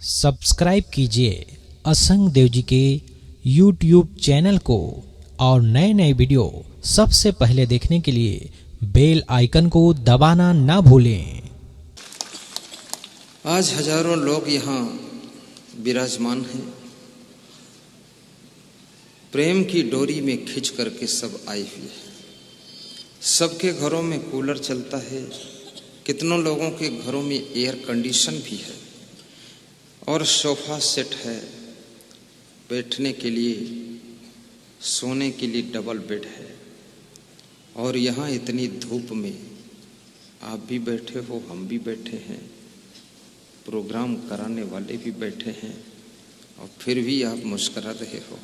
Subscribe कीजिए असंग देव जी के YouTube चैनल को और नए नए वीडियो सबसे पहले देखने के लिए बेल आइकन को दबाना ना भूलें। आज हजारों लोग यहाँ विराजमान हैं। प्रेम की डोरी में खिंच करके सब आए हुए हैं। सबके घरों में कूलर चलता है, कितनों लोगों के घरों में एयर कंडीशन भी है और सोफा सेट है, बैठने के लिए, सोने के लिए डबल बेड है। और यहाँ इतनी धूप में आप भी बैठे हो, हम भी बैठे हैं, प्रोग्राम कराने वाले भी बैठे हैं और फिर भी आप मुस्कुरा रहे हो।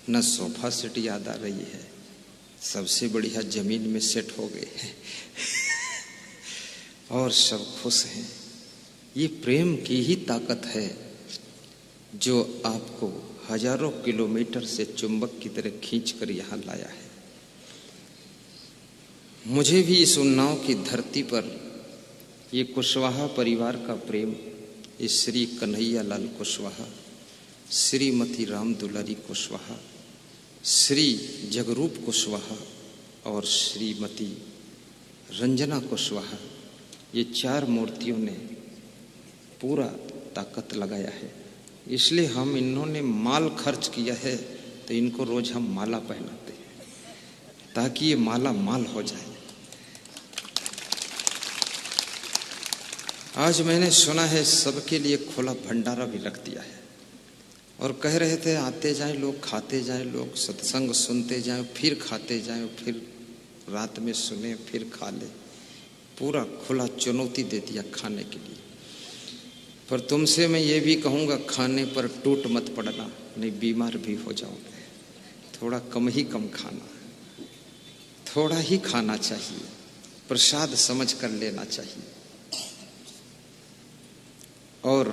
न सोफा सेट याद आ रही है, सबसे बढ़िया जमीन में सेट हो गए हैं और सब खुश हैं। ये प्रेम की ही ताकत है जो आपको हजारों किलोमीटर से चुंबक की तरह खींचकर यहाँ लाया है। मुझे भी इस उन्नाव की धरती पर ये कुशवाहा परिवार का प्रेम, इस श्री कन्हैया लाल कुशवाहा, श्रीमती राम दुलारी कुशवाहा, श्री जगरूप कुशवाहा और श्रीमती रंजना कुशवाहा, ये चार मूर्तियों ने पूरा ताकत लगाया है। इसलिए हम इन्होंने माल खर्च किया है तो इनको रोज हम माला पहनाते हैं ताकि ये माला माल हो जाए। आज मैंने सुना है सबके लिए खुला भंडारा भी रख दिया है और कह रहे थे आते जाएं लोग, खाते जाएं लोग, सत्संग सुनते जाएं, फिर खाते जाएं, फिर रात में सुने, फिर खा ले। पूरा खुला चुनौती दे दिया खाने के लिए। पर तुमसे मैं ये भी कहूँगा, खाने पर टूट मत पड़ना, नहीं बीमार भी हो जाओगे। थोड़ा कम ही कम खाना, थोड़ा ही खाना चाहिए, प्रसाद समझ कर लेना चाहिए। और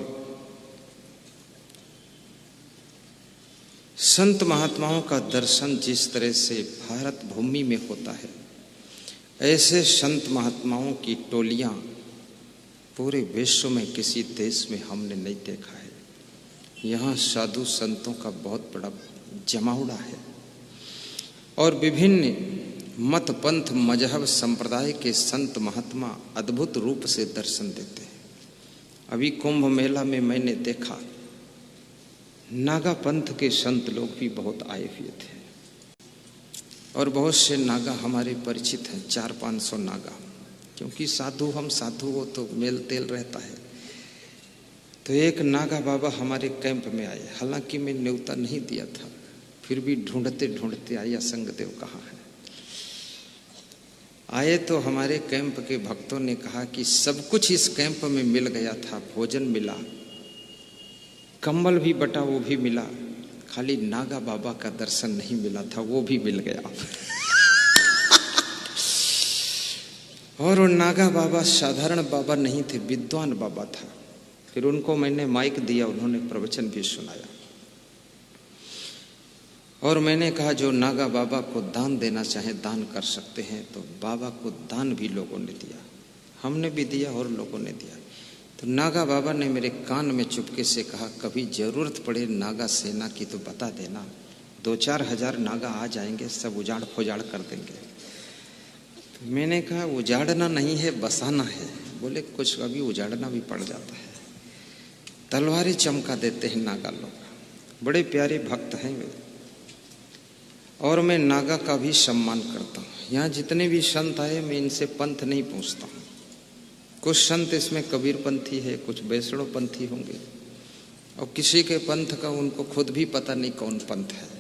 संत महात्माओं का दर्शन जिस तरह से भारत भूमि में होता है, ऐसे संत महात्माओं की टोलियां पूरे विश्व में किसी देश में हमने नहीं देखा है। यहाँ साधु संतों का बहुत बड़ा जमावड़ा है और विभिन्न मत पंथ मजहब संप्रदाय के संत महात्मा अद्भुत रूप से दर्शन देते हैं। अभी कुंभ मेला में मैंने देखा नागा पंथ के संत लोग भी बहुत आए हुए थे और बहुत से नागा हमारे परिचित हैं, 400-500 नागा, क्योंकि साधु हम साधु हो तो मेल तेल रहता है। तो एक नागा बाबा हमारे कैंप में आए, हालांकि मैं न्योता नहीं दिया था, फिर भी ढूंढते ढूंढते आए असंग देव कहाँ है। आए तो हमारे कैंप के भक्तों ने कहा कि सब कुछ इस कैंप में मिल गया था, भोजन मिला, कंबल भी बटा वो भी मिला, खाली नागा बाबा का दर्शन नहीं मिला था, वो भी मिल गया। और वो नागा बाबा साधारण बाबा नहीं थे, विद्वान बाबा था। फिर उनको मैंने माइक दिया, उन्होंने प्रवचन भी सुनाया और मैंने कहा जो नागा बाबा को दान देना चाहे दान कर सकते हैं। तो बाबा को दान भी लोगों ने दिया, हमने भी दिया और लोगों ने दिया। तो नागा बाबा ने मेरे कान में चुपके से कहा, कभी जरूरत पड़े नागा सेना की तो बता देना, 2-4 हजार नागा आ जाएंगे, सब उजाड़ फुजाड़ कर देंगे। तो मैंने कहा उजाड़ना नहीं है, बसाना है। बोले कुछ अभी उजाड़ना भी पड़ जाता है, तलवारें चमका देते हैं नागा लोग। बड़े प्यारे भक्त हैं वे और मैं नागा का भी सम्मान करता हूँ। यहाँ जितने भी संत आए मैं इनसे पंथ नहीं पूछता हूँ। कुछ संत इसमें कबीर पंथी है, कुछ वैष्णव पंथी होंगे और किसी के पंथ का उनको खुद भी पता नहीं कौन पंथ है।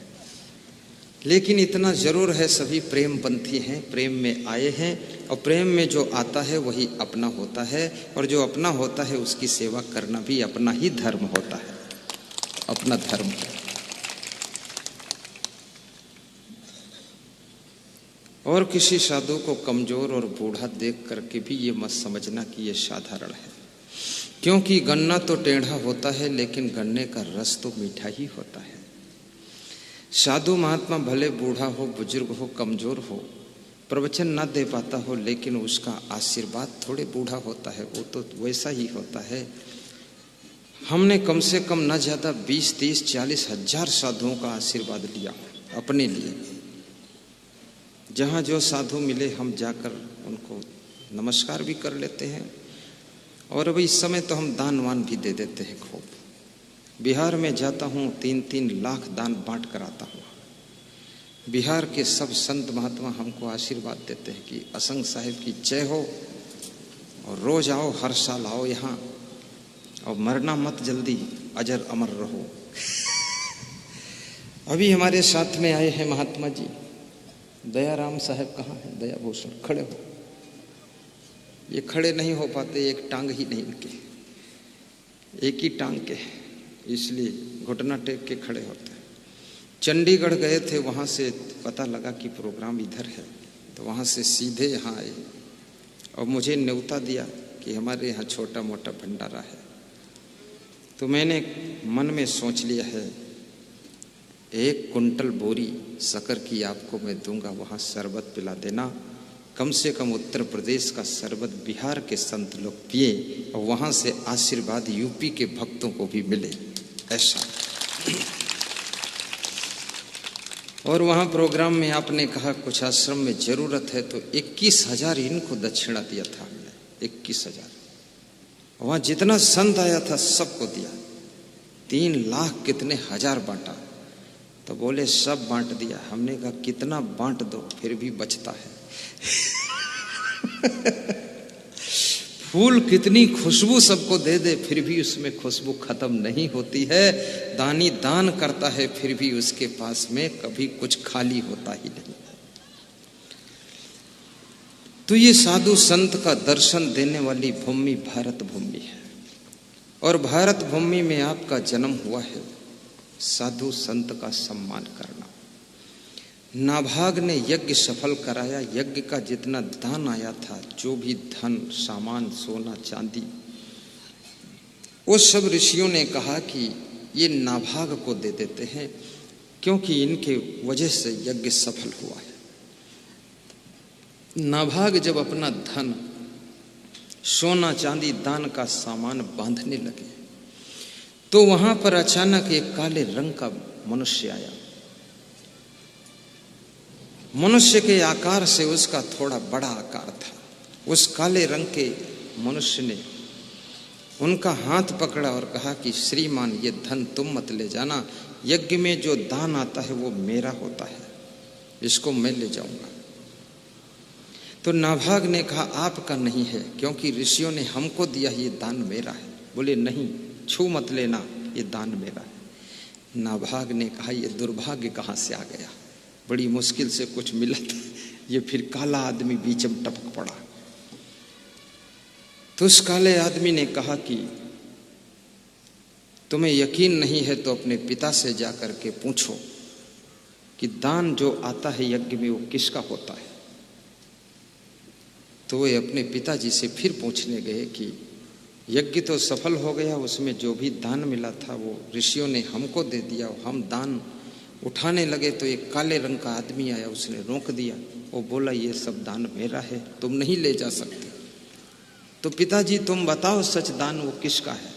लेकिन इतना जरूर है सभी प्रेम पंथी हैं, प्रेम में आए हैं और प्रेम में जो आता है वही अपना होता है और जो अपना होता है उसकी सेवा करना भी अपना ही धर्म होता है, अपना धर्म। और किसी साधु को कमजोर और बूढ़ा देख करके भी ये मत समझना कि ये साधारण है, क्योंकि गन्ना तो टेढ़ा होता है लेकिन गन्ने का रस तो मीठा ही होता है। साधु महात्मा भले बूढ़ा हो, बुजुर्ग हो, कमजोर हो, प्रवचन ना दे पाता हो, लेकिन उसका आशीर्वाद थोड़े बूढ़ा होता है, वो तो वैसा ही होता है। हमने कम से कम न ज़्यादा 20, 30, 40 हजार साधुओं का आशीर्वाद लिया अपने लिए। जहाँ जो साधु मिले हम जाकर उनको नमस्कार भी कर लेते हैं, और अभी इस समय तो हम दान वान भी दे देते हैं खूब। बिहार में जाता हूँ 3-3 लाख दान बांट कर आता हूँ। बिहार के सब संत महात्मा हमको आशीर्वाद देते हैं कि असंग साहिब की जय हो, और रोज आओ, हर साल आओ यहाँ, और मरना मत जल्दी, अजर अमर रहो। अभी हमारे साथ में आए हैं महात्मा जी दयाराम साहब। कहाँ है दया भूषण? खड़े हो। ये खड़े नहीं हो पाते, एक टांग ही नहीं इनके, एक ही टांग के, इसलिए घुटना टेक के खड़े होते हैं। चंडीगढ़ गए थे, वहाँ से पता लगा कि प्रोग्राम इधर है, तो वहाँ से सीधे यहाँ आए और मुझे न्योता दिया कि हमारे यहाँ छोटा मोटा भंडारा है। तो मैंने मन में सोच लिया है 1 कुंटल बोरी शक्कर की आपको मैं दूंगा, वहाँ शरबत पिला देना। कम से कम उत्तर प्रदेश का शरबत बिहार के संत लोग पिए और वहाँ से आशीर्वाद यूपी के भक्तों को भी मिले, ऐसा। और वहाँ प्रोग्राम में आपने कहा कुछ आश्रम में जरूरत है, तो 21,000 इनको दक्षिणा दिया था हमने, 21,000। वहाँ जितना संत आया था सबको दिया। 3 लाख कितने हजार बांटा। तो बोले सब बांट दिया। हमने कहा कितना बांट दो फिर भी बचता है। फूल कितनी खुशबू सबको दे दे फिर भी उसमें खुशबू खत्म नहीं होती है। दानी दान करता है फिर भी उसके पास में कभी कुछ खाली होता ही नहीं। तो ये साधु संत का दर्शन देने वाली भूमि भारत भूमि है, और भारत भूमि में आपका जन्म हुआ है साधु संत का सम्मान करना। नाभाग ने यज्ञ सफल कराया। यज्ञ का जितना दान आया था, जो भी धन सामान सोना चांदी, वो सब ऋषियों ने कहा कि ये नाभाग को दे देते हैं, क्योंकि इनके वजह से यज्ञ सफल हुआ है। नाभाग जब अपना धन सोना चांदी दान का सामान बांधने लगे, तो वहां पर अचानक एक काले रंग का मनुष्य आया। मनुष्य के आकार से उसका थोड़ा बड़ा आकार था। उस काले रंग के मनुष्य ने उनका हाथ पकड़ा और कहा कि श्रीमान, ये धन तुम मत ले जाना, यज्ञ में जो दान आता है वो मेरा होता है, इसको मैं ले जाऊंगा। तो नाभाग ने कहा आपका नहीं है, क्योंकि ऋषियों ने हमको दिया, ये दान मेरा है। बोले नहीं, छू मत लेना, ये दान मेरा है। नाभाग ने कहा ये दुर्भाग्य कहाँ से आ गया, बड़ी मुश्किल से कुछ मिला था, ये फिर काला आदमी बीच में टपक पड़ा। तो उस काले आदमी ने कहा कि तुम्हें यकीन नहीं है तो अपने पिता से जाकर के पूछो कि दान जो आता है यज्ञ में वो किसका होता है। तो वे अपने पिताजी से फिर पूछने गए कि यज्ञ तो सफल हो गया, उसमें जो भी दान मिला था वो ऋषियों ने हमको दे दिया। हम दान उठाने लगे तो एक काले रंग का आदमी आया, उसने रोक दिया। वो बोला ये सब दान मेरा है, तुम नहीं ले जा सकते। तो पिताजी तुम बताओ सच, दान वो किसका है।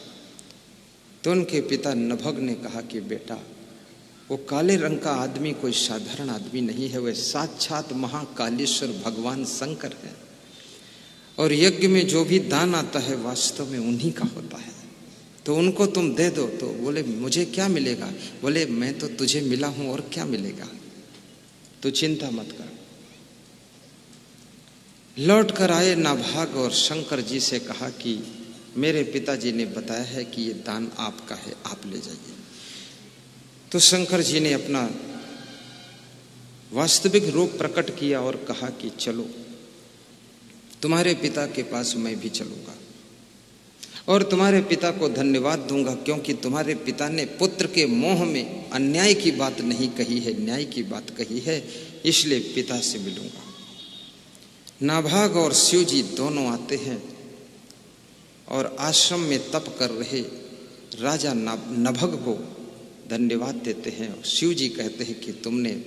तो उनके पिता नभग ने कहा कि बेटा, वो काले रंग का आदमी कोई साधारण आदमी नहीं है, वह साक्षात महाकालेश्वर भगवान शंकर है, और यज्ञ में जो भी दान आता है वास्तव में उन्हीं का होता है, तो उनको तुम दे दो। तो बोले मुझे क्या मिलेगा। बोले मैं तो तुझे मिला हूं और क्या मिलेगा, तो चिंता मत कर। लौट कर आए नाभाग और शंकर जी से कहा कि मेरे पिताजी ने बताया है कि ये दान आपका है, आप ले जाइए। तो शंकर जी ने अपना वास्तविक रूप प्रकट किया और कहा कि चलो तुम्हारे पिता के पास मैं भी चलूंगा और तुम्हारे पिता को धन्यवाद दूंगा, क्योंकि तुम्हारे पिता ने पुत्र के मोह में अन्याय की बात नहीं कही है, न्याय की बात कही है, इसलिए पिता से मिलूंगा। नाभाग और शिव जी दोनों आते हैं और आश्रम में तप कर रहे राजा नभग को धन्यवाद देते हैं। शिव जी कहते हैं कि तुमने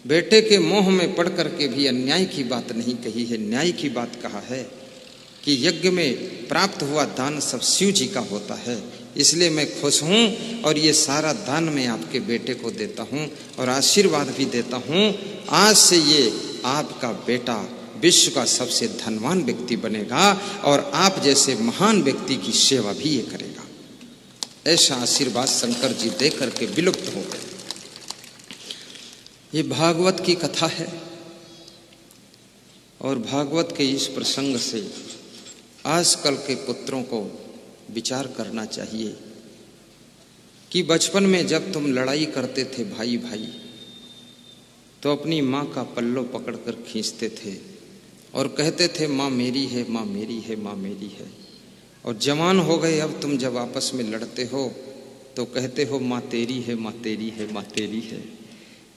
बेटे के मोह में पड़ करके भी अन्याय की बात नहीं कही है, न्याय की बात कहा है कि यज्ञ में प्राप्त हुआ दान सब शिव जी का होता है, इसलिए मैं खुश हूँ और ये सारा दान मैं आपके बेटे को देता हूँ और आशीर्वाद भी देता हूँ। आज से ये आपका बेटा विश्व का सबसे धनवान व्यक्ति बनेगा और आप जैसे महान व्यक्ति की सेवा भी ये करेगा। ऐसा आशीर्वाद शंकर जी दे करके विलुप्त हो गए। ये भागवत की कथा है और भागवत के इस प्रसंग से आजकल के पुत्रों को विचार करना चाहिए कि बचपन में जब तुम लड़ाई करते थे भाई भाई तो अपनी माँ का पल्लो पकड़कर खींचते थे और कहते थे माँ मेरी है, माँ मेरी है, माँ मेरी है। और जवान हो गए अब तुम जब आपस में लड़ते हो तो कहते हो माँ तेरी है, माँ तेरी है, माँ तेरी है।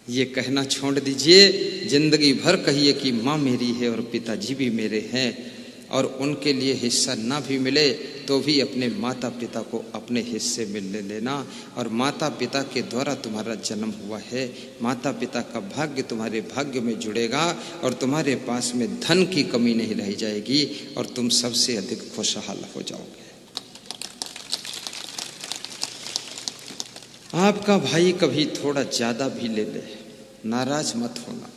ये कहना छोड़ दीजिए, जिंदगी भर कहिए कि माँ मेरी है और पिताजी भी मेरे हैं। और उनके लिए हिस्सा ना भी मिले तो भी अपने माता पिता को अपने हिस्से में ले लेना। और माता पिता के द्वारा तुम्हारा जन्म हुआ है, माता पिता का भाग्य तुम्हारे भाग्य में जुड़ेगा और तुम्हारे पास में धन की कमी नहीं रह जाएगी और तुम सबसे अधिक खुशहाल हो जाओगे। आपका भाई कभी थोड़ा ज्यादा भी ले ले, नाराज मत होना।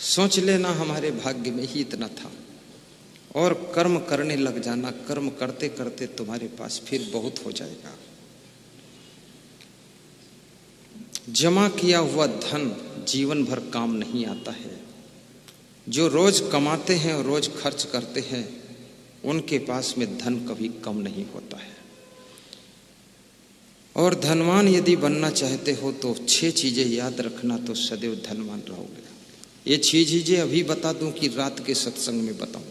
सोच लेना हमारे भाग्य में ही इतना था और कर्म करने लग जाना। कर्म करते करते तुम्हारे पास फिर बहुत हो जाएगा। जमा किया हुआ धन जीवन भर काम नहीं आता है। जो रोज कमाते हैं और रोज खर्च करते हैं उनके पास में धन कभी कम नहीं होता है। और धनवान यदि बनना चाहते हो तो 6 चीजें याद रखना तो सदैव धनवान रहोगे। ये 6 चीजें अभी बता दूं कि रात के सत्संग में बताऊं?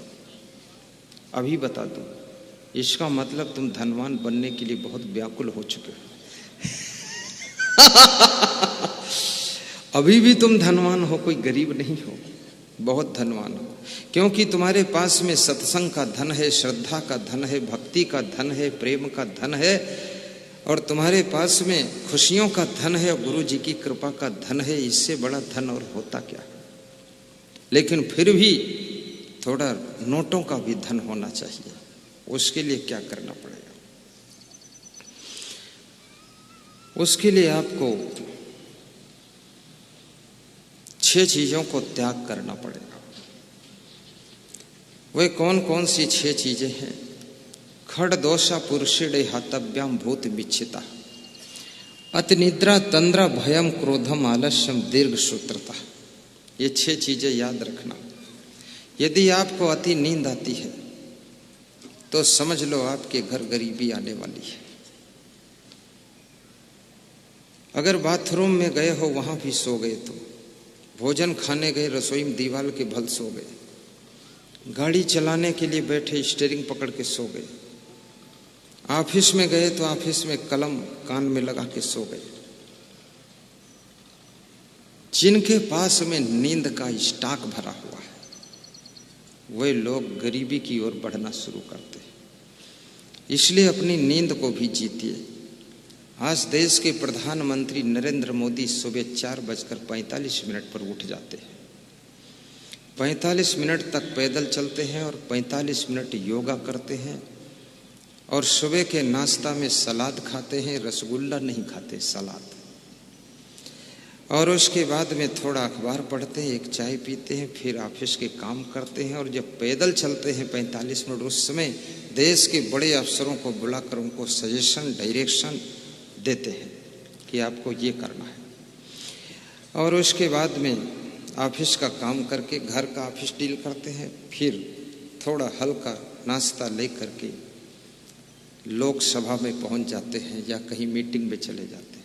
अभी बता दूं। इसका मतलब तुम धनवान बनने के लिए बहुत व्याकुल हो चुके हो। अभी भी तुम धनवान हो, कोई गरीब नहीं हो, बहुत धनवान हो। क्योंकि तुम्हारे पास में सत्संग का धन है, श्रद्धा का धन है, भक्ति का धन है, प्रेम का धन है और तुम्हारे पास में खुशियों का धन है और गुरु जी की कृपा का धन है। इससे बड़ा धन और होता क्या? लेकिन फिर भी थोड़ा नोटों का भी धन होना चाहिए। उसके लिए क्या करना पड़ेगा? उसके लिए आपको 6 चीजों को त्याग करना पड़ेगा। वे कौन कौन सी 6 चीजें हैं? खड़ दोषा पुरुषेड़े हातव्याम भूत विच्छिता, अतिनिद्रा तंद्रा भयम क्रोधम आलस्यम दीर्घ सूत्रता। ये 6 चीजें याद रखना। यदि आपको अति नींद आती है तो समझ लो आपके घर गरीबी आने वाली है। अगर बाथरूम में गए हो वहां भी सो गए, तो भोजन खाने गए रसोई में दीवार के भल सो गए, गाड़ी चलाने के लिए बैठे स्टीयरिंग पकड़ के सो गए, ऑफिस में गए तो ऑफिस में कलम कान में लगा के सो गए। जिनके पास में नींद का स्टॉक भरा हुआ है वे लोग गरीबी की ओर बढ़ना शुरू करते हैं। इसलिए अपनी नींद को भी जीतिए। आज देश के प्रधानमंत्री नरेंद्र मोदी सुबह 4:45 पर उठ जाते हैं, 45 मिनट तक पैदल चलते हैं और 45 मिनट योगा करते हैं और सुबह के नाश्ता में सलाद खाते हैं। रसगुल्ला नहीं खाते, सलाद। और उसके बाद में थोड़ा अखबार पढ़ते हैं, एक चाय पीते हैं, फिर ऑफिस के काम करते हैं। और जब पैदल चलते हैं 45 मिनट, उस समय देश के बड़े अफसरों को बुलाकर उनको सजेशन, डायरेक्शन देते हैं कि आपको ये करना है। और उसके बाद में ऑफिस का काम करके घर का ऑफिस डील करते हैं, फिर थोड़ा हल्का नाश्ता ले करके लोकसभा में पहुंच जाते हैं या कहीं मीटिंग में चले जाते हैं।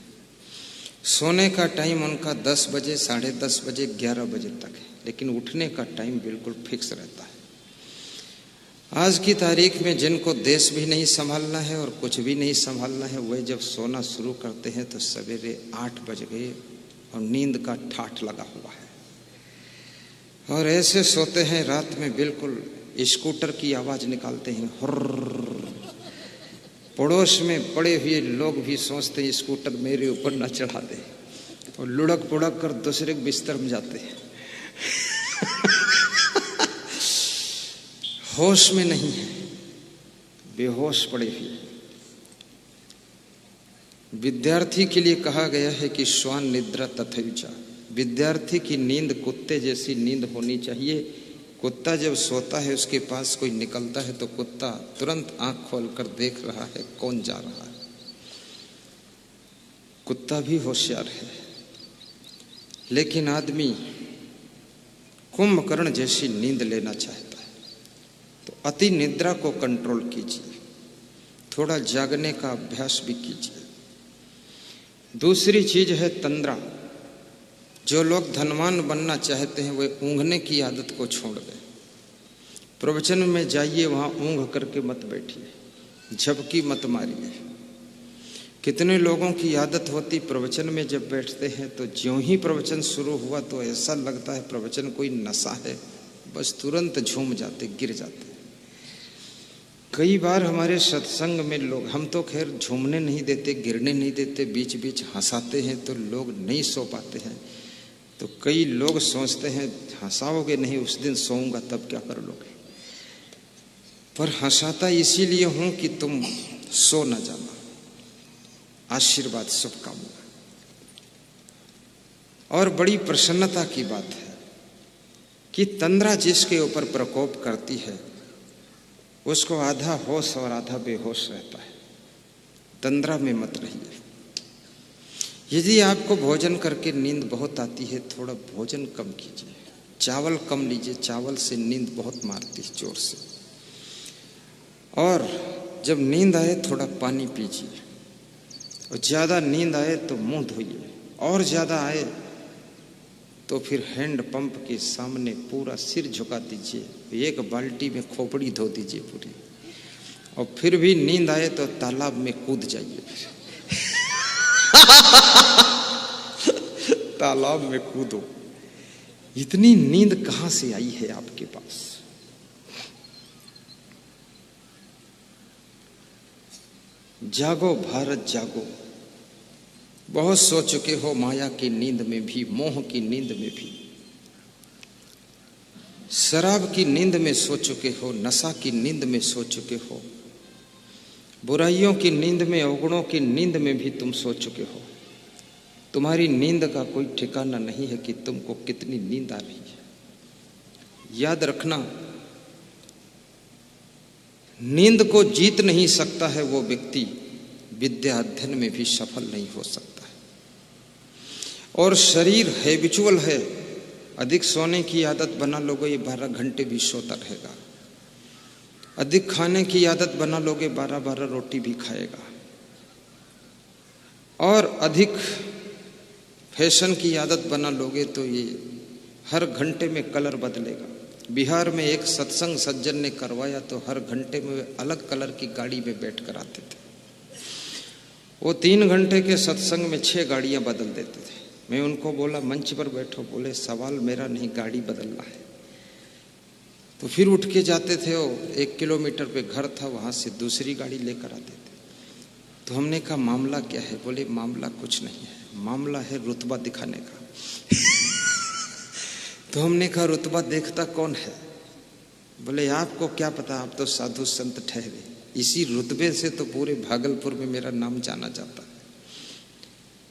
सोने का टाइम उनका 10 बजे, 10:30 बजे, 11 बजे तक है, लेकिन उठने का टाइम बिल्कुल फिक्स रहता है। आज की तारीख में जिनको देश भी नहीं संभालना है और कुछ भी नहीं संभालना है, वह जब सोना शुरू करते हैं तो सवेरे 8 बज गए और नींद का ठाठ लगा हुआ है। और ऐसे सोते हैं रात में बिल्कुल स्कूटर की आवाज निकालते हैं, हुर्र। पड़ोस में पड़े हुए लोग भी सोचते हैं स्कूटर मेरे ऊपर न चढ़ा दे, और लुढ़क पुढ़क कर दूसरे बिस्तर में जाते हैं। होश में नहीं है, बेहोश पड़े हुए। विद्यार्थी के लिए कहा गया है कि श्वान निद्रा तथैचा, विद्यार्थी की नींद कुत्ते जैसी नींद होनी चाहिए। कुत्ता जब सोता है उसके पास कोई निकलता है तो कुत्ता तुरंत आंख खोलकर देख रहा है कौन जा रहा है। कुत्ता भी होशियार है, लेकिन आदमी कुंभकर्ण जैसी नींद लेना चाहता है तो अति निद्रा को कंट्रोल कीजिए, थोड़ा जागने का अभ्यास भी कीजिए। दूसरी चीज है तंद्रा। जो लोग धनवान बनना चाहते हैं वे ऊँघने की आदत को छोड़ दें। प्रवचन में जाइए, वहां ऊँघ करके मत बैठिए, झपकी मत मारिए। कितने लोगों की आदत होती, प्रवचन में जब बैठते हैं तो ज्यों ही प्रवचन शुरू हुआ तो ऐसा लगता है प्रवचन कोई नशा है, बस तुरंत झूम जाते, गिर जाते। कई बार हमारे सत्संग में लोग, हम तो खैर झूमने नहीं देते, गिरने नहीं देते, बीच बीच हंसाते हैं तो लोग नहीं सो पाते हैं। तो कई लोग सोचते हैं हंसाओगे नहीं, उस दिन सोऊंगा तब क्या कर लोगे। पर हंसाता इसीलिए हूं कि तुम सो न जाना। आशीर्वाद, शुभकामना। और बड़ी प्रसन्नता की बात है कि तंद्रा जिसके ऊपर प्रकोप करती है उसको आधा होश और आधा बेहोश रहता है। तंद्रा में मत रहिए। यदि आपको भोजन करके नींद बहुत आती है, थोड़ा भोजन कम कीजिए, चावल कम लीजिए, चावल से नींद बहुत मारती है जोर से। और जब नींद आए थोड़ा पानी पीजिए, और ज्यादा नींद आए तो मुंह धोइए, और ज्यादा आए तो फिर हैंड पंप के सामने पूरा सिर झुका दीजिए, एक बाल्टी में खोपड़ी धो दीजिए पूरी। और फिर भी नींद आए तो तालाब में कूद जाइए। तालाब में कूदो। इतनी नींद कहां से आई है आपके पास? जागो भारत जागो। बहुत सो चुके हो माया की नींद में भी, मोह की नींद में भी, शराब की नींद में सो चुके हो, नशा की नींद में सो चुके हो, बुराइयों की नींद में, अवगुणों की नींद में भी तुम सो चुके हो। तुम्हारी नींद का कोई ठिकाना नहीं है कि तुमको कितनी नींद आ रही है। याद रखना, नींद को जीत नहीं सकता है वो व्यक्ति विद्या अध्ययन में भी सफल नहीं हो सकता है। और शरीर हैबिचुअल है, अधिक सोने की आदत बना लोगे ये 12 घंटे भी सोता रहेगा। अधिक खाने की आदत बना लोगे 12-12 रोटी भी खाएगा। और अधिक फैशन की आदत बना लोगे तो ये हर घंटे में कलर बदलेगा। बिहार में एक सत्संग सज्जन ने करवाया तो हर घंटे में अलग कलर की गाड़ी में बैठ कर आते थे। वो 3 घंटे के सत्संग में 6 गाड़ियां बदल देते थे। मैं उनको बोला मंच पर बैठो, बोले सवाल मेरा नहीं, गाड़ी बदलना है। तो फिर उठ के जाते थे, वो 1 किलोमीटर पे घर था, वहां से दूसरी गाड़ी लेकर आते थे। तो हमने कहा मामला क्या है? बोले मामला कुछ नहीं है, मामला है रुतबा दिखाने का। तो हमने कहा रुतबा देखता कौन है? बोले आपको क्या पता, आप तो साधु संत ठहरे, इसी रुतबे से तो पूरे भागलपुर में मेरा नाम जाना जाता है।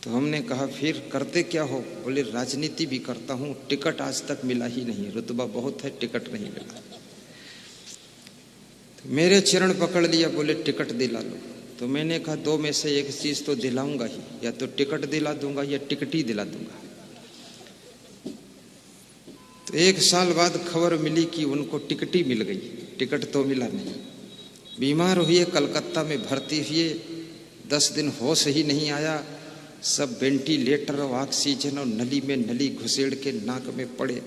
तो हमने कहा फिर करते क्या हो? बोले राजनीति भी करता हूँ, टिकट आज तक मिला ही नहीं, रुतबा बहुत है, टिकट नहीं मिला। तो मेरे चरण पकड़ लिया, बोले टिकट दिला लो। तो मैंने कहा 2 में से एक चीज तो दिलाऊंगा ही, या तो टिकट दिला दूंगा या टिकट ही दिला दूंगा। तो 1 साल बाद खबर मिली कि उनको टिकट ही मिल गई, टिकट तो मिला नहीं। बीमार हुए, कलकत्ता में भर्ती हुए, 10 दिन होश ही नहीं आया। सब वेंटिलेटर और ऑक्सीजन और नली में नली घुसेड़ के नाक में पड़े।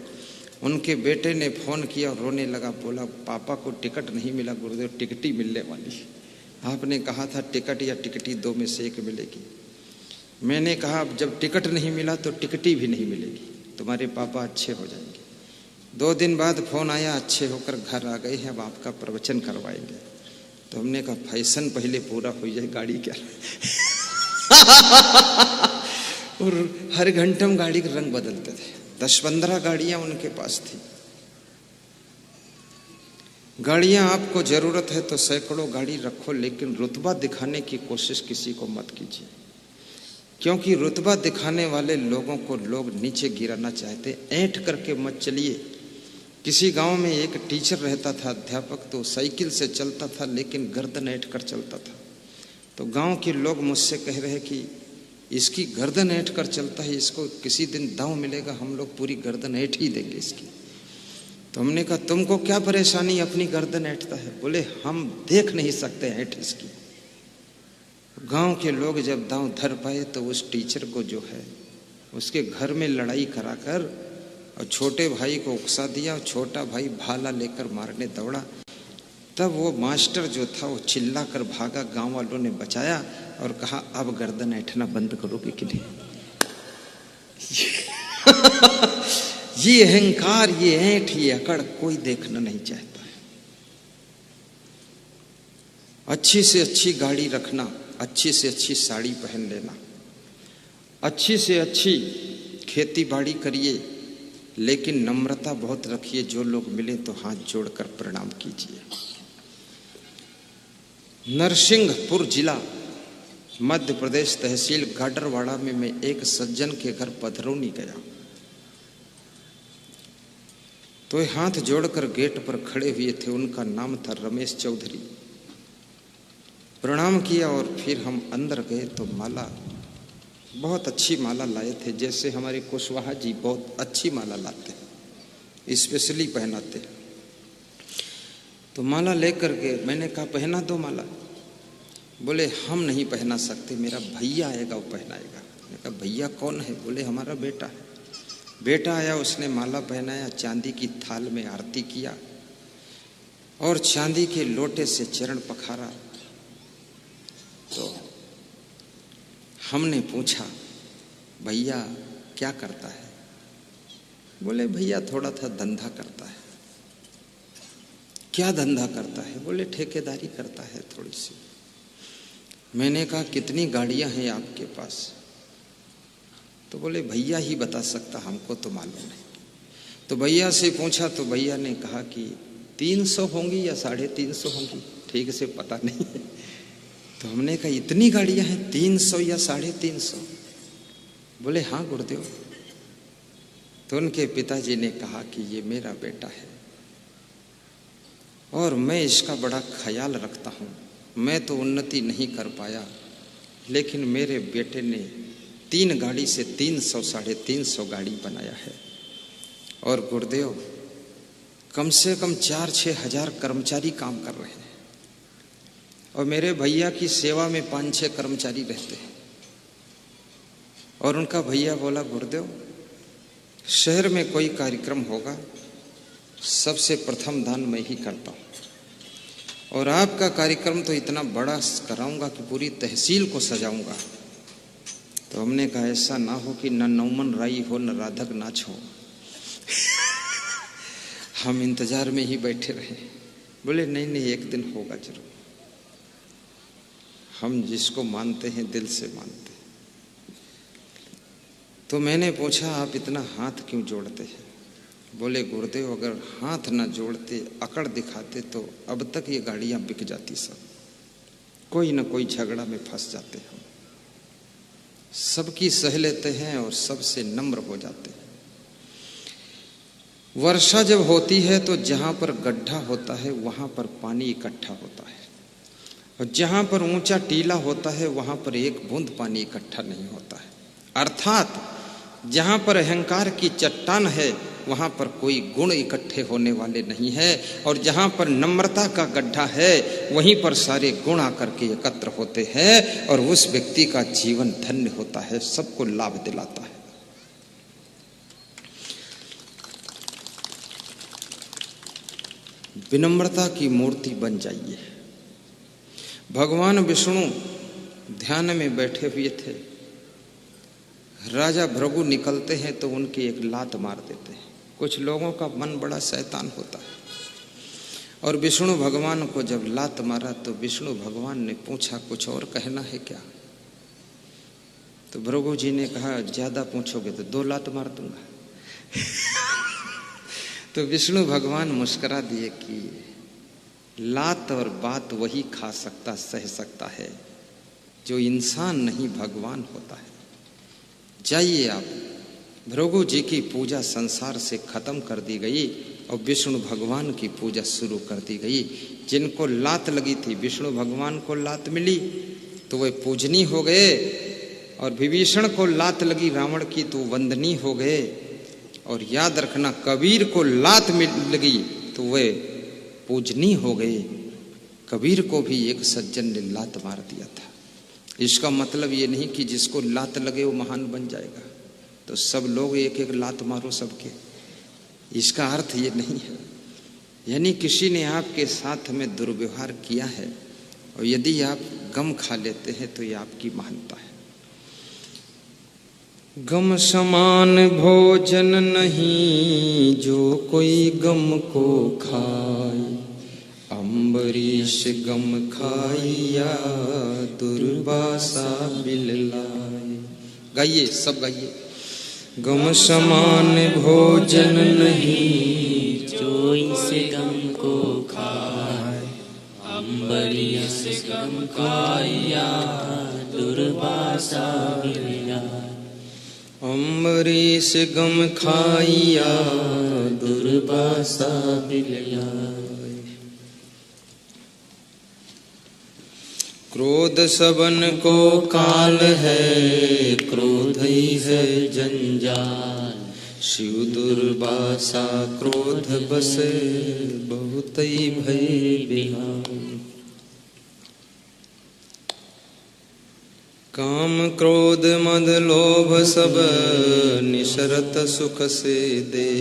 उनके बेटे ने फोन किया और रोने लगा, बोला पापा को टिकट नहीं मिला गुरुदेव, टिकट ही मिलने वाली। आपने कहा था टिकट या टिकट ही 2 में से एक मिलेगी। मैंने कहा जब टिकट नहीं मिला तो टिकट ही भी नहीं मिलेगी, तुम्हारे पापा अच्छे हो जाएंगे। 2 दिन बाद फोन आया, अच्छे होकर घर आ गए हैं, अब आपका प्रवचन करवाएंगे। तो हमने कहा फैशन पहले पूरा हो जाए, गाड़ी क्या। और हर घंटे में गाड़ी का रंग बदलते थे, 10-15 गाड़ियां उनके पास थी। गाड़ियां आपको जरूरत है तो सैकड़ों गाड़ी रखो, लेकिन रुतबा दिखाने की कोशिश किसी को मत कीजिए। क्योंकि रुतबा दिखाने वाले लोगों को लोग नीचे गिराना चाहते। ऐंठ करके मत चलिए। किसी गांव में एक टीचर रहता था, अध्यापक, तो साइकिल से चलता था लेकिन गर्दन ऐंठ कर चलता था। तो गांव के लोग मुझसे कह रहे कि इसकी गर्दन ऐंठ कर चलता है, इसको किसी दिन दांव मिलेगा, हम लोग पूरी गर्दन ऐंठ ही देंगे इसकी। तो हमने कहा तुमको क्या परेशानी, अपनी गर्दन ऐंठता है? बोले हम देख नहीं सकते ऐंठ इसकी। गांव के लोग जब दांव धर पाए तो उस टीचर को जो है उसके घर में लड़ाई कराकर और छोटे भाई को उकसा दिया, और छोटा भाई भाला लेकर मारने दौड़ा। तब वो मास्टर जो था वो चिल्ला कर भागा, गांव वालों ने बचाया और कहा अब गर्दन ऐंठना बंद करोगे कि नहीं? ये अहंकार, ये ऐंठ, ये अकड़ कोई देखना नहीं चाहता है। अच्छी से अच्छी गाड़ी रखना, अच्छी से अच्छी साड़ी पहन लेना, अच्छी से अच्छी खेती बाड़ी करिए, लेकिन नम्रता बहुत रखिए। जो लोग मिले तो हाथ जोड़कर प्रणाम कीजिए। नरसिंहपुर जिला मध्य प्रदेश, तहसील गाडरवाड़ा में मैं एक सज्जन के घर पधरौनी गया तो हाथ जोड़कर गेट पर खड़े हुए थे। उनका नाम था रमेश चौधरी। प्रणाम किया और फिर हम अंदर गए तो माला, बहुत अच्छी माला लाए थे, जैसे हमारे कुशवाहा जी बहुत अच्छी माला लाते हैं, स्पेशली पहनाते हैं। तो माला लेकर के मैंने कहा पहना दो माला। बोले हम नहीं पहना सकते, मेरा भैया आएगा वो पहनाएगा। मैंने कहा भैया कौन है? बोले हमारा बेटा है। बेटा आया, उसने माला पहनाया, चांदी की थाल में आरती किया और चांदी के लोटे से चरण पखारा। तो हमने पूछा भैया क्या करता है? बोले भैया थोड़ा था धंधा करता है। क्या धंधा करता है? बोले ठेकेदारी करता है थोड़ी सी। मैंने कहा कितनी गाड़ियां हैं आपके पास? तो बोले भैया ही बता सकता, हमको तो मालूम नहीं। तो भैया से पूछा तो भैया ने कहा कि 300 होंगी या 350 होंगी, ठीक से पता नहीं है। तो हमने कहा इतनी गाड़ियां हैं, 300 या 350? बोले हाँ गुरुदेव। तो उनके पिताजी ने कहा कि ये मेरा बेटा है और मैं इसका बड़ा ख्याल रखता हूँ। मैं तो उन्नति नहीं कर पाया, लेकिन मेरे बेटे ने 3 गाड़ी से 300 350 गाड़ी बनाया है। और गुरुदेव कम से कम 4-6 हजार कर्मचारी काम कर रहे हैं और मेरे भैया की सेवा में 5-6 कर्मचारी रहते हैं। और उनका भैया बोला गुरुदेव शहर में कोई कार्यक्रम होगा सबसे प्रथम दान मैं ही करता हूँ, और आपका कार्यक्रम तो इतना बड़ा कराऊंगा कि पूरी तहसील को सजाऊंगा। तो हमने कहा ऐसा ना हो कि न नौमन राई हो न राधक नाच हो। हम इंतजार में ही बैठे रहे। बोले नहीं नहीं एक दिन होगा जरूर, हम जिसको मानते हैं दिल से मानते हैं। तो मैंने पूछा आप इतना हाथ क्यों जोड़ते हैं? बोले गुरुदेव अगर हाथ ना जोड़ते, अकड़ दिखाते तो अब तक ये गाड़ियां बिक जाती सब। कोई ना कोई झगड़ा में फंस जाते हम, सबकी सह लेते हैं और सबसे नम्र हो जाते हैं। वर्षा जब होती है तो जहां पर गड्ढा होता है वहां पर पानी इकट्ठा होता है, और जहां पर ऊंचा टीला होता है वहां पर एक बूंद पानी इकट्ठा नहीं होता है। अर्थात जहां पर अहंकार की चट्टान है वहां पर कोई गुण इकट्ठे होने वाले नहीं है, और जहां पर नम्रता का गड्ढा है वहीं पर सारे गुण आकर के एकत्र होते हैं और उस व्यक्ति का जीवन धन्य होता है, सबको लाभ दिलाता है। विनम्रता की मूर्ति बन जाइए। भगवान विष्णु ध्यान में बैठे हुए थे, राजा भृगु निकलते हैं तो उनकी एक लात मार देते हैं। कुछ लोगों का मन बड़ा शैतान होता है, और विष्णु भगवान को जब लात मारा तो विष्णु भगवान ने पूछा कुछ और कहना है क्या? तो भृगु जी ने कहा ज्यादा पूछोगे तो 2 लात मार दूंगा। तो विष्णु भगवान मुस्कुरा दिए कि लात और बात वही खा सकता, सह सकता है जो इंसान नहीं भगवान होता है। जाइए आप। भृगु जी की पूजा संसार से खत्म कर दी गई और विष्णु भगवान की पूजा शुरू कर दी गई। जिनको लात लगी थी, विष्णु भगवान को लात मिली तो वे पूजनीय हो गए, और विभीषण को लात लगी रावण की तो वंदनीय हो गए। और याद रखना, कबीर को लात लगी तो वे पूजनीय हो गए। कबीर को भी एक सज्जन ने लात मार दिया था। इसका मतलब ये नहीं कि जिसको लात लगे वो महान बन जाएगा, तो सब लोग एक एक लात मारो सबके, इसका अर्थ ये नहीं है। यानी किसी ने आपके साथ में दुर्व्यवहार किया है और यदि आप गम खा लेते हैं तो ये आपकी महानता है। गम समान भोजन नहीं जो कोई गम को खाए, अम्बरीश गम खाइया दुर्वासा बिल लाए। गाइए, सब गाइए। गम समान भोजन नहीं जो इस गम को खाए, अम्बरीश गम खाइया दुर्वासा बिल लाए। अम्बरीश गम खाइया दुर्वासा बिल लाए। क्रोध सबन को काल है, क्रोध ही है जंजाल। शिव दुर्वासा क्रोध बसे बहुत ही भय बिहान। काम क्रोध मद लोभ सब निशरत सुख से दे,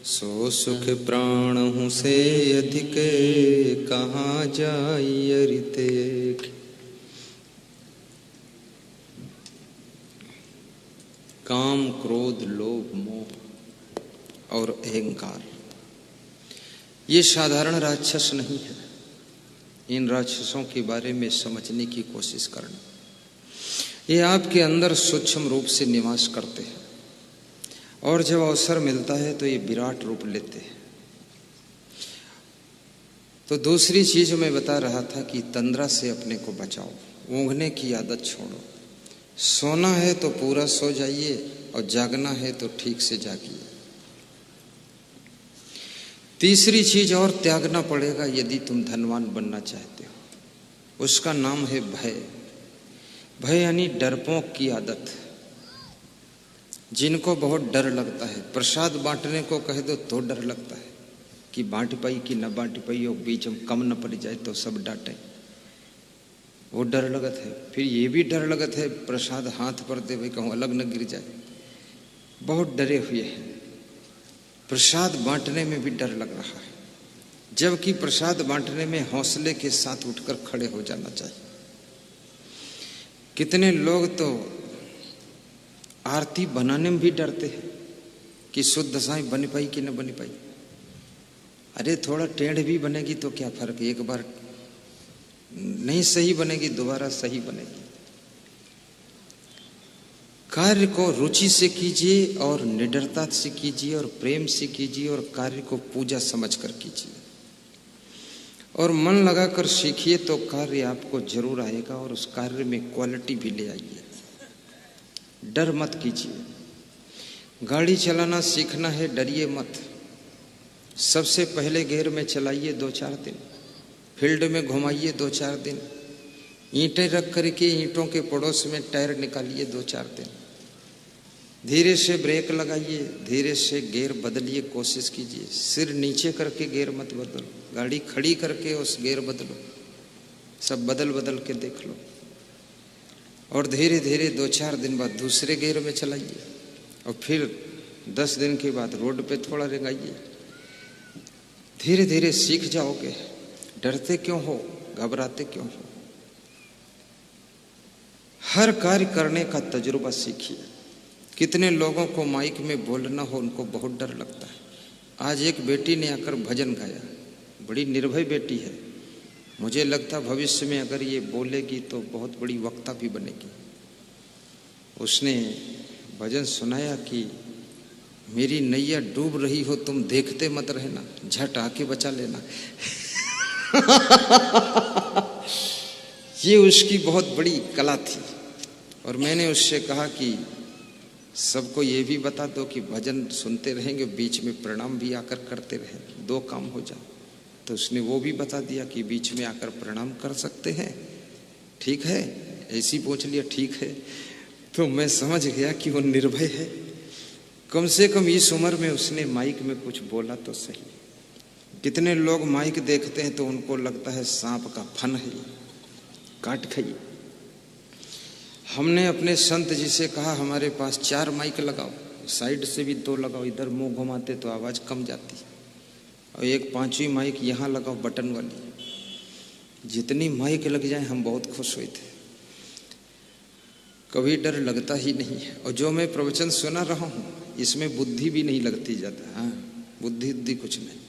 सो सुख प्राण हूँ से अधिक कहाँ जाई रिते। काम, क्रोध, लोभ, मोह और अहंकार ये साधारण राक्षस नहीं है। इन राक्षसों के बारे में समझने की कोशिश करना। ये आपके अंदर सूक्ष्म रूप से निवास करते हैं और जब अवसर मिलता है तो ये विराट रूप लेते हैं। तो दूसरी चीज मैं बता रहा था कि तंद्रा से अपने को बचाओ, ऊँघने की आदत छोड़ो। सोना है तो पूरा सो जाइए और जागना है तो ठीक से जागिए। तीसरी चीज और त्यागना पड़ेगा यदि तुम धनवान बनना चाहते हो, उसका नाम है भय। भय यानी डरपोक की आदत। जिनको बहुत डर लगता है, प्रसाद बांटने को कह दो तो डर लगता है कि बांट पाई कि न बांट पाई और बीच में कम न पड़ जाए तो सब डांटे, वो डर लगत है। फिर ये भी डर लगत है प्रसाद हाथ पर दे भाई कहूँ अलग न गिर जाए, बहुत डरे हुए हैं। प्रसाद बांटने में भी डर लग रहा है, जबकि प्रसाद बांटने में हौसले के साथ उठकर खड़े हो जाना चाहिए। कितने लोग तो आरती बनाने में भी डरते हैं कि शुद्ध साईं बन पाई कि न बन पाई। अरे थोड़ा टेढ़ भी बनेगी तो क्या फर्क है, एक बार नहीं सही बनेगी दोबारा सही बनेगी। कार्य को रुचि से कीजिए और निडरता से कीजिए और प्रेम से कीजिए और कार्य को पूजा समझकर कीजिए और मन लगाकर सीखिए तो कार्य आपको जरूर आएगा और उस कार्य में क्वालिटी भी ले आइए। डर मत कीजिए। गाड़ी चलाना सीखना है, डरिए मत। सबसे पहले गियर में चलाइए 2-4 दिन, फील्ड में घुमाइए 2-4 दिन, ईंटें रख करके ईंटों के पड़ोस में टायर निकालिए 2-4 दिन, धीरे से ब्रेक लगाइए, धीरे से गियर बदलिए, कोशिश कीजिए। सिर नीचे करके गियर मत बदलो, गाड़ी खड़ी करके उस गियर बदलो, सब बदल बदल के देख लो और धीरे धीरे 2-4 दिन बाद दूसरे गियर में चलाइए और फिर 10 दिन के बाद रोड पे थोड़ा रेंगाइए। धीरे धीरे सीख जाओगे। डरते क्यों हो, घबराते क्यों हो? हर कार्य करने का तजुर्बा सीखिए। कितने लोगों को माइक में बोलना हो उनको बहुत डर लगता है। आज एक बेटी ने आकर भजन गाया, बड़ी निर्भय बेटी है। मुझे लगता भविष्य में अगर ये बोलेगी तो बहुत बड़ी वक्ता भी बनेगी। उसने भजन सुनाया कि मेरी नैया डूब रही हो, तुम देखते मत रहना, झट आके बचा लेना। ये उसकी बहुत बड़ी कला थी और मैंने उससे कहा कि सबको ये भी बता दो कि भजन सुनते रहेंगे, बीच में प्रणाम भी आकर करते रहेंगे, 2 काम हो जाए। तो उसने वो भी बता दिया कि बीच में आकर प्रणाम कर सकते हैं, ठीक है, ऐसी पूछ लिया, ठीक है। तो मैं समझ गया कि वो निर्भय है। कम से कम इस उम्र में उसने माइक में कुछ बोला तो सही। कितने लोग माइक देखते हैं तो उनको लगता है सांप का फन है, काट खाइए। हमने अपने संत जी से कहा हमारे पास 4 माइक लगाओ, साइड से भी 2 लगाओ, इधर मुंह घुमाते तो आवाज कम जाती, और एक 5वीं माइक यहाँ लगाओ बटन वाली। जितनी माइक लग जाए हम बहुत खुश हुए थे, कभी डर लगता ही नहीं है। और जो मैं प्रवचन सुना रहा हूँ इसमें बुद्धि भी नहीं लगती ज्यादा। हाँ, बुद्धि कुछ नहीं,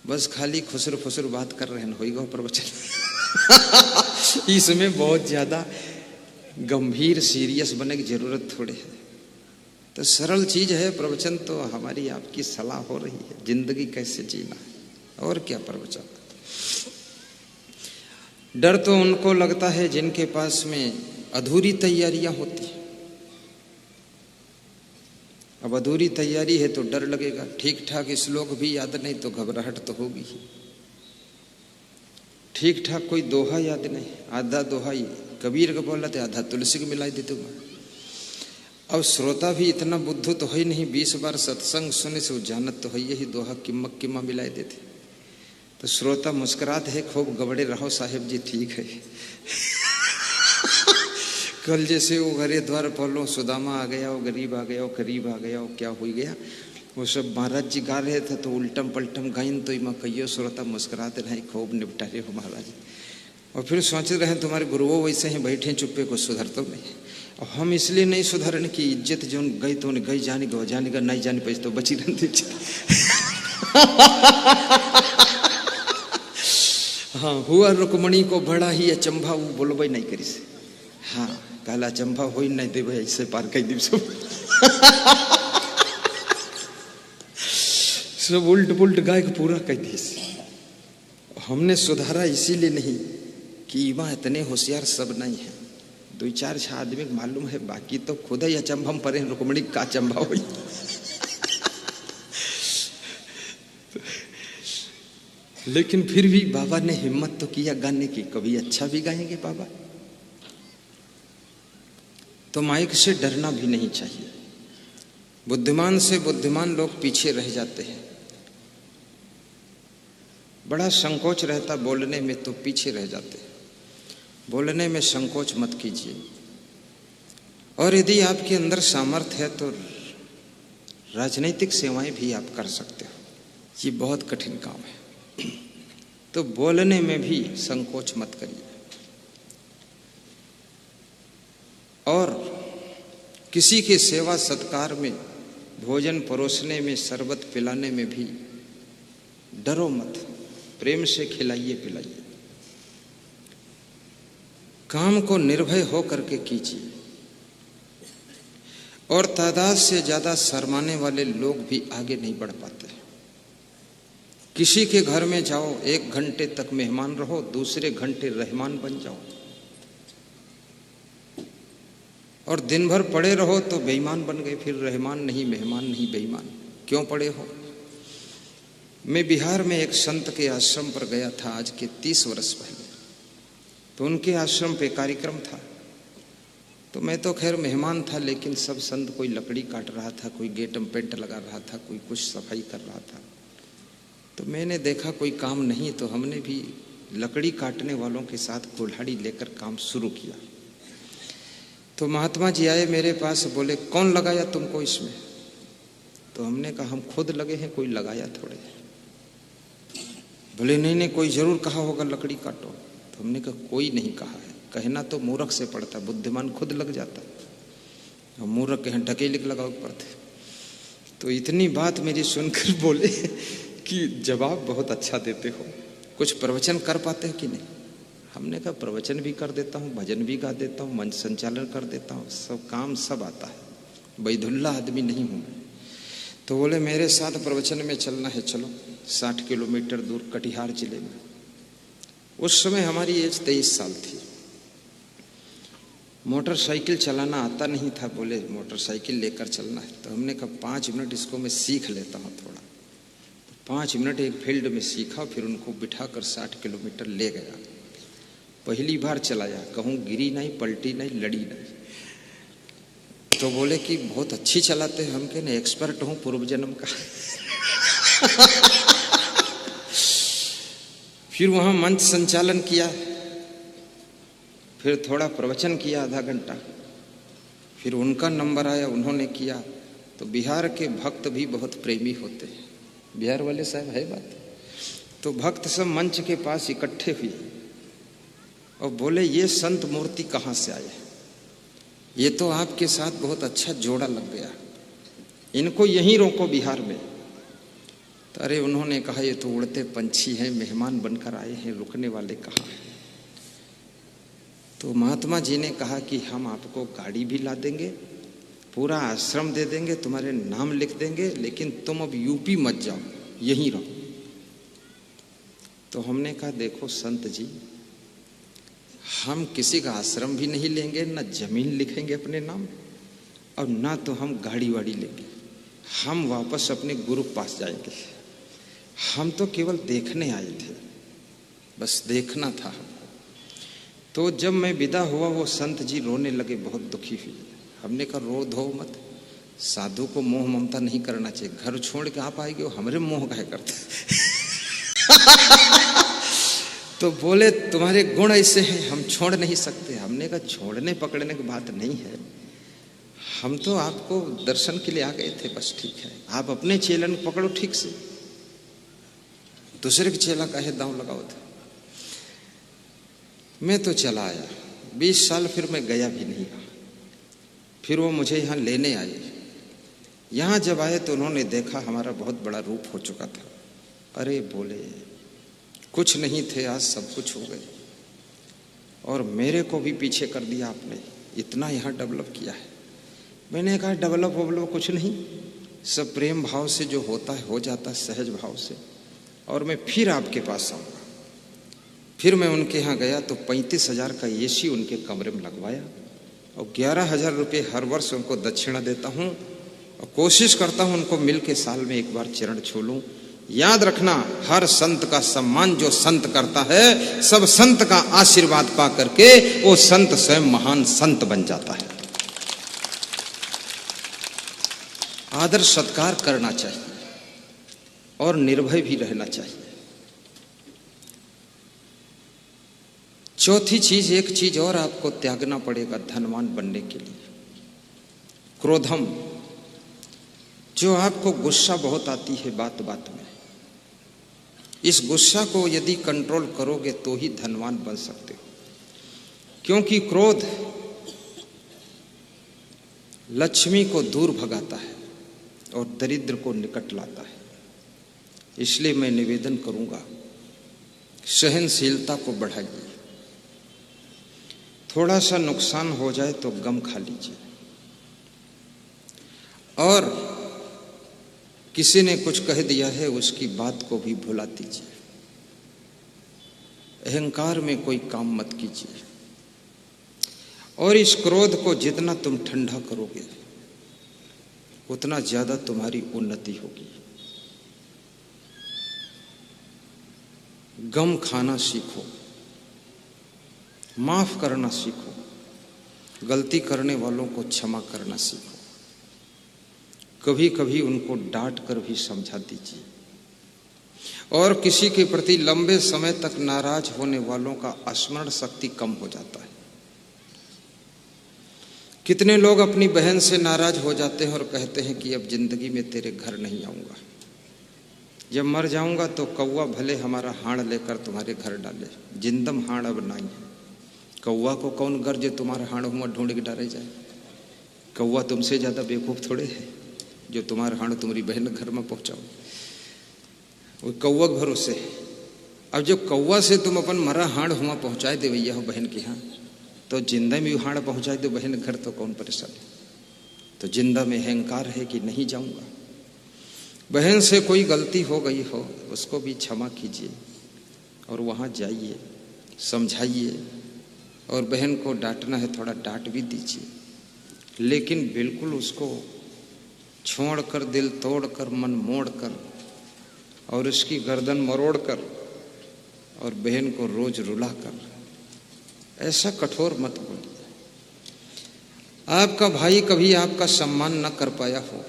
बस खाली खुसर फुसर बात कर रहे हैं, होगा प्रवचन। इसमें बहुत ज्यादा गंभीर सीरियस बनने की जरूरत थोड़ी है। तो सरल चीज है प्रवचन, तो हमारी आपकी सलाह हो रही है जिंदगी कैसे जीना है, और क्या प्रवचन। डर तो उनको लगता है जिनके पास में अधूरी तैयारियां होती हैं। अब अधूरी तैयारी है तो डर लगेगा, ठीक ठाक श्लोक भी याद नहीं तो घबराहट तो होगी ही। ठीक ठाक कोई दोहा याद नहीं, आधा दोहा ही कबीर का बोला थे, आधा तुलसी को मिलाई देते मैं। अब श्रोता भी इतना बुद्धू तो है नहीं, 20 बार सत्संग सुने से जानत तो है यही दोहा किम्मक किम्मा मिलाई देते। तो श्रोता मुस्कुराते है, खूब गबड़े रहो साहेब जी, ठीक है। कल जैसे वो घरे द्वार पलो सुदामा आ गया, वो गरीब आ गया, वो करीब आ गया, वो क्या हो गया, वो सब महाराज जी गा रहे थे तो उल्टम पलटम गाइन तो इमा कहियो श्रोता मुस्कुराते रहे, खूब निपटारे हो महाराज। और फिर सोच रहे हैं तुम्हारे गुरुओं वैसे ही बैठे चुप्पे, कुछ सुधर तो नहीं। और हम इसलिए नहीं सुधरने की इज्जत जो गई तो गई, जाने गो जाने का नहीं जाने पैसे तो बची रहती। हाँ, हुआ रुक्मणी को बड़ा ही अचंभा, वो बोलबे नहीं करी से। हाँ, काला चंभा हो ही नहीं देवे, ऐसे पार कई दिवस सब उल्ट पुल्ट गाय को पूरा कह दी। हमने सुधारा इसीलिए नहीं कि वहां इतने होशियार सब नहीं है, 2-4 आदमी को मालूम है, बाकी तो खुद ही अचंभम परे रुक्मणी का चंभा हुई। लेकिन फिर भी बाबा ने हिम्मत तो किया गाने की, कभी अच्छा भी गाएंगे बाबा। तो माइक से डरना भी नहीं चाहिए। बुद्धिमान से बुद्धिमान लोग पीछे रह जाते हैं, बड़ा संकोच रहता बोलने में तो पीछे रह जाते हैं। बोलने में संकोच मत कीजिए, और यदि आपके अंदर सामर्थ्य है तो राजनीतिक सेवाएं भी आप कर सकते हो। ये बहुत कठिन काम है, तो बोलने में भी संकोच मत करिए। और किसी के सेवा सत्कार में, भोजन परोसने में, शरबत पिलाने में भी डरो मत, प्रेम से खिलाइए पिलाइए। काम को निर्भय हो करके कीजिए। और तादाद से ज्यादा शर्माने वाले लोग भी आगे नहीं बढ़ पाते। किसी के घर में जाओ, 1 घंटे तक मेहमान रहो, दूसरे घंटे रहमान बन जाओ। और दिन भर पड़े रहो तो बेईमान बन गए, फिर रहमान नहीं, मेहमान नहीं, बेईमान। क्यों पड़े हो? मैं बिहार में एक संत के आश्रम पर गया था आज के 30 वर्ष पहले। तो उनके आश्रम पे कार्यक्रम था, तो मैं तो खैर मेहमान था, लेकिन सब संत, कोई लकड़ी काट रहा था, कोई गेटम पेंट लगा रहा था, कोई कुछ सफाई कर रहा था। तो मैंने देखा कोई काम नहीं, तो हमने भी लकड़ी काटने वालों के साथ कुल्हाड़ी लेकर काम शुरू किया। तो महात्मा जी आए मेरे पास, बोले कौन लगाया तुमको इसमें? तो हमने कहा हम खुद लगे हैं, कोई लगाया थोड़े। बोले नहीं नहीं, कोई जरूर कहा होगा लकड़ी काटो। तो हमने कहा कोई नहीं कहा है, कहना तो मूर्ख से पड़ता, बुद्धिमान खुद लग जाता, और मूर्ख के यहाँ ढकेले लगाओ पड़ते। तो इतनी बात मेरी सुनकर बोले कि जवाब बहुत अच्छा देते हो, कुछ प्रवचन कर पाते हो कि नहीं? हमने कहा प्रवचन भी कर देता हूँ, भजन भी गा देता हूँ, मंच संचालन कर देता हूँ, सब काम सब आता है, बैदुल्ला आदमी नहीं हूँ मैं। तो बोले मेरे साथ प्रवचन में चलना है, चलो। 60 किलोमीटर दूर कटिहार जिले में। उस समय हमारी एज 23 साल थी। मोटरसाइकिल चलाना आता नहीं था, बोले मोटरसाइकिल लेकर चलना है। तो हमने कहा 5 मिनट इसको मैं सीख लेता हूँ थोड़ा। 5 मिनट एक फील्ड में सीखा, फिर उनको बिठाकर 60 किलोमीटर ले गया। पहली बार चलाया, कहूँ गिरी नहीं, पलटी नहीं, लड़ी नहीं। तो बोले कि बहुत अच्छी चलाते हैं। हम कहने एक्सपर्ट हूँ पूर्व जन्म का। फिर वहाँ मंच संचालन किया, फिर थोड़ा प्रवचन किया आधा घंटा, फिर उनका नंबर आया, उन्होंने किया। तो बिहार के भक्त भी बहुत प्रेमी होते हैं, बिहार वाले साहब है बात। तो भक्त सब मंच के पास इकट्ठे हुए और बोले ये संत मूर्ति कहाँ से आए, ये तो आपके साथ बहुत अच्छा जोड़ा लग गया, इनको यहीं रोको बिहार में। तो अरे उन्होंने कहा ये तो उड़ते पंछी हैं, मेहमान बनकर आए हैं, रुकने वाले कहाँ हैं। तो महात्मा जी ने कहा कि हम आपको गाड़ी भी ला देंगे, पूरा आश्रम दे देंगे, तुम्हारे नाम लिख देंगे, लेकिन तुम अब यूपी मत जाओ, यहीं रहो। तो हमने कहा देखो संत जी, हम किसी का आश्रम भी नहीं लेंगे, ना जमीन लिखेंगे अपने नाम, और ना तो हम गाड़ी वाड़ी लेंगे। हम वापस अपने गुरु पास जाएंगे। हम तो केवल देखने आए थे, बस देखना था हमको। तो जब मैं विदा हुआ, वो संत जी रोने लगे, बहुत दुखी हुए। हमने कहा रो धो मत, साधु को मोह ममता नहीं करना चाहिए। घर छोड़ के आप आएंगे, हमारे मोह काहे करते। तो बोले तुम्हारे गुण ऐसे हैं, हम छोड़ नहीं सकते। हमने कहा छोड़ने पकड़ने की बात नहीं है, हम तो आपको दर्शन के लिए आ गए थे, बस ठीक है। आप अपने चेलन पकड़ो ठीक से, दूसरे के चेला काहे दांव लगाओ थे। मैं तो चला आया 20 साल, फिर मैं गया भी नहीं। फिर वो मुझे यहाँ लेने आए। यहाँ जब आए तो उन्होंने देखा हमारा बहुत बड़ा रूप हो चुका था। अरे बोले कुछ नहीं थे, आज सब कुछ हो गए, और मेरे को भी पीछे कर दिया आपने, इतना यहाँ डेवलप किया है। मैंने कहा डेवलप वोवलप कुछ नहीं, सब प्रेम भाव से जो होता है हो जाता है, सहज भाव से। और मैं फिर आपके पास आऊँगा। फिर मैं उनके यहाँ गया तो 35,000 का एसी उनके कमरे में लगवाया, और 11,000 रुपये हर वर्ष उनको दक्षिणा देता हूँ, और कोशिश करता हूँ उनको मिल के साल में एक बार चरण छू लूँ। याद रखना, हर संत का सम्मान जो संत करता है, सब संत का आशीर्वाद पा करके वो संत स्वयं महान संत बन जाता है। आदर सत्कार करना चाहिए और निर्भय भी रहना चाहिए। चौथी चीज, एक चीज और आपको त्यागना पड़ेगा धनवान बनने के लिए, क्रोधम। जो आपको गुस्सा बहुत आती है बात बात में, इस गुस्सा को यदि कंट्रोल करोगे तो ही धनवान बन सकते हो। क्योंकि क्रोध लक्ष्मी को दूर भगाता है और दरिद्र को निकट लाता है। इसलिए मैं निवेदन करूंगा, सहनशीलता को बढ़ाइए। थोड़ा सा नुकसान हो जाए तो गम खा लीजिए, और किसी ने कुछ कह दिया है उसकी बात को भी भुला दीजिए। अहंकार में कोई काम मत कीजिए, और इस क्रोध को जितना तुम ठंडा करोगे उतना ज्यादा तुम्हारी उन्नति होगी। गम खाना सीखो, माफ करना सीखो, गलती करने वालों को क्षमा करना सीखो। कभी कभी उनको डांट कर भी समझा दीजिए। और किसी के प्रति लंबे समय तक नाराज होने वालों का स्मरण शक्ति कम हो जाता है। कितने लोग अपनी बहन से नाराज हो जाते हैं और कहते हैं कि अब जिंदगी में तेरे घर नहीं आऊंगा, जब मर जाऊंगा तो कौवा भले हमारा हाड़ लेकर तुम्हारे घर डाले, जिंदम हाड़ अब नहीं है। कौवा को कौन गर्जे तुम्हारा हाड़ हुआ ढूंढ के डाले जाए। कौवा तुमसे ज्यादा बेवकूफ थोड़े है जो तुम्हारा हाड़ तुम्हारी बहन घर में पहुंचाओ, वो कौवा के भरोसे है। अब जब कौवा से तुम अपन मरा हाड़ हुआ पहुंचाए दे भैया हो बहन के यहाँ, तो जिंदा में हाड़ पहुंचाए दो बहन घर, तो कौन परेशान है। तो जिंदा में अहंकार है कि नहीं जाऊंगा। बहन से कोई गलती हो गई हो उसको भी क्षमा कीजिए और वहां जाइए, समझाइए, और बहन को डांटना है थोड़ा डांट भी दीजिए, लेकिन बिल्कुल उसको छोड़कर, दिल तोड़कर, मन मोड़कर और उसकी गर्दन मरोड़कर और बहन को रोज रुलाकर ऐसा कठोर मत बोलिए। आपका भाई कभी आपका सम्मान न कर पाया हो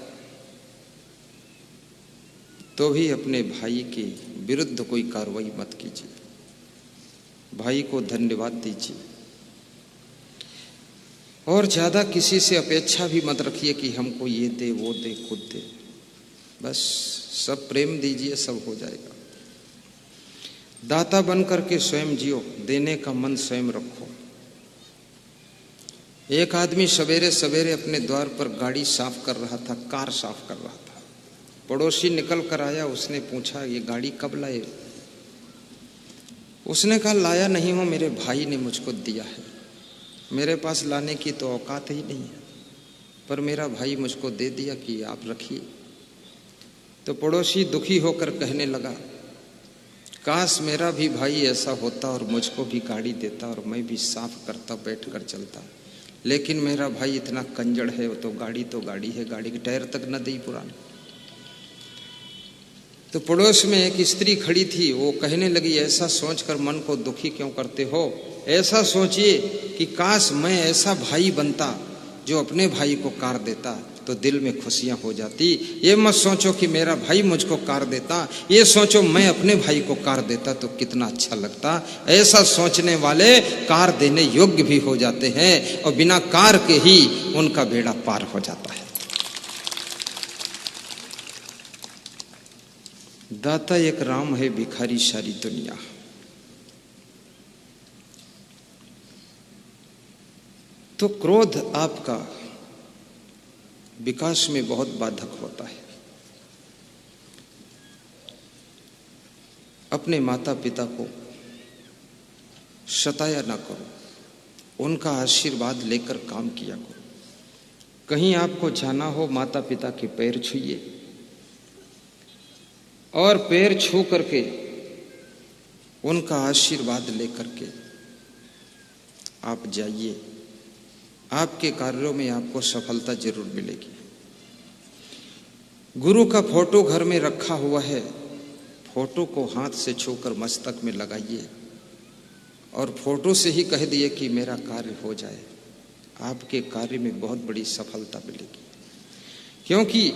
तो भी अपने भाई के विरुद्ध कोई कार्रवाई मत कीजिए, भाई को धन्यवाद दीजिए और ज्यादा किसी से अपेक्षा भी मत रखिए कि हमको ये दे वो दे खुद दे। बस सब प्रेम दीजिए, सब हो जाएगा। दाता बन करके स्वयं जियो, देने का मन स्वयं रखो। एक आदमी सवेरे सवेरे अपने द्वार पर गाड़ी साफ कर रहा था, कार साफ कर रहा था। पड़ोसी निकल कर आया, उसने पूछा ये गाड़ी कब लाए? उसने कहा लाया नहीं हूं, मेरे भाई ने मुझको दिया है, मेरे पास लाने की तो औकात ही नहीं है, पर मेरा भाई मुझको दे दिया कि आप रखिए। तो पड़ोसी दुखी होकर कहने लगा, काश मेरा भी भाई ऐसा होता और मुझको भी गाड़ी देता और मैं भी साफ करता, बैठ कर चलता, लेकिन मेरा भाई इतना कंजड़ है, वो तो गाड़ी है, गाड़ी के टायर तक न दी पुराने। तो पड़ोस में एक स्त्री खड़ी थी, वो कहने लगी ऐसा सोचकर मन को दुखी क्यों करते हो? ऐसा सोचिए कि काश मैं ऐसा भाई बनता जो अपने भाई को कार देता तो दिल में खुशियां हो जाती। ये मत सोचो कि मेरा भाई मुझको कार देता, ये सोचो मैं अपने भाई को कार देता तो कितना अच्छा लगता। ऐसा सोचने वाले कार देने योग्य भी हो जाते हैं और बिना कार के ही उनका बेड़ा पार हो जाता है। दाता एक राम है, भिखारी सारी दुनिया। तो क्रोध आपका विकास में बहुत बाधक होता है। अपने माता पिता को सताया ना करो, उनका आशीर्वाद लेकर काम किया करो। कहीं आपको जाना हो, माता पिता के पैर छूइए और पैर छू करके उनका आशीर्वाद लेकर के आप जाइए। आपके कार्यों में आपको सफलता जरूर मिलेगी। गुरु का फोटो घर में रखा हुआ है, फोटो को हाथ से छूकर मस्तक में लगाइए और फोटो से ही कह दिए कि मेरा कार्य हो जाए। आपके कार्य में बहुत बड़ी सफलता मिलेगी, क्योंकि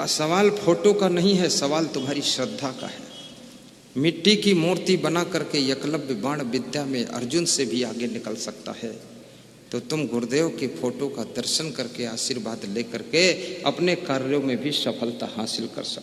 सवाल फोटो का नहीं है, सवाल तुम्हारी श्रद्धा का है। मिट्टी की मूर्ति बना करके एकलव्य बाण विद्या में अर्जुन से भी आगे निकल सकता है, तो तुम गुरुदेव के फोटो का दर्शन करके आशीर्वाद लेकर के अपने कार्यों में भी सफलता हासिल कर सकते।